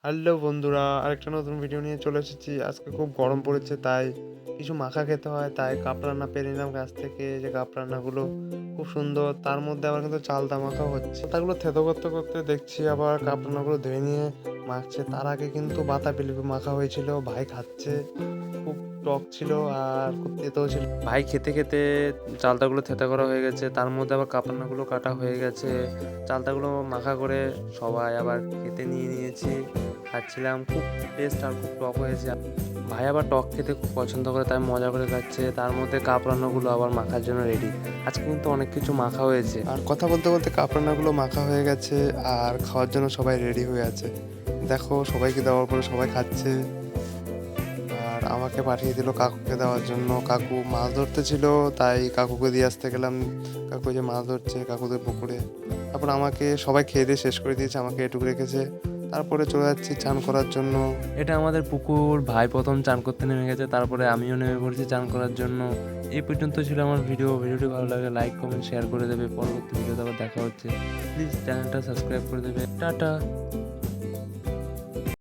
Hello বন্ধুরা, আরেকটা নতুন ভিডিও নিয়ে চলে এসেছি। আজকে খুব গরম পড়েছে, তাই কিছু মাখা খেতে হয়, তাই কাপ রান্না পেরে নিলাম গাছ থেকে। যে কাপ রান্নাগুলো খুব সুন্দর, তার মধ্যে আবার কিন্তু চালতা মাখাও হচ্ছে। পাতাগুলো থেতো করতে করতে দেখছি আবার কাপ রান্নাগুলো ধুয়ে নিয়ে মাখছে। তার আগে কিন্তু বাতাবি লেবু মাখা হয়েছিল, ভাই খাচ্ছে। খুব টক ছিল আর খুব তেতো ছিল। ভাই খেতে খেতে চালতাগুলো থেতা করা হয়ে গেছে, তার মধ্যে আবার কাপ রান্নাগুলো কাটা হয়ে গেছে। চালতাগুলো মাখা করে সবাই আবার খেতে নিয়ে নিয়েছি, খাচ্ছিলাম। খুব টেস্ট আর খুব টক হয়েছে। ভাই আবার টক খেতে খুব পছন্দ করে, তাই মজা করে খাচ্ছে। তার মধ্যে কাপ রান্নাগুলো আবার মাখার জন্য রেডি। আজকে কিন্তু অনেক কিছু মাখা হয়েছে, আর কথা বলতে বলতে কাপ রান্নাগুলো মাখা হয়ে গেছে আর খাওয়ার জন্য সবাই রেডি হয়ে আছে। দেখো, সবাইকে দেওয়ার পরে সবাই খাচ্ছে। আর আমাকে পাঠিয়ে দিল কাকুকে দেওয়ার জন্য। কাকু মাছ ধরতে ছিল, তাই কাকুকে দিয়ে আসতে গেলাম। কাকু যে মাছ ধরছে কাকুদের পুকুরে। তারপর আমাকে সবাই খেয়ে দিয়ে শেষ করে দিয়েছে, আমাকে এটুকু রেখেছে। তারপরে চলে যাচ্ছি চান করার জন্য। এটা আমাদের পুকুর। ভাই প্রথম চান করতে নেমে গেছে, তারপরে আমিও নেমে পড়েছি চান করার জন্য। এই পর্যন্ত ছিল আমার ভিডিওটি ভালো লাগে লাইক কমেন্ট শেয়ার করে দেবে। পরবর্তী ভিডিওতে আবার দেখা হচ্ছে। প্লিজ চ্যানেলটা সাবস্ক্রাইব করে দেবে। টাটা।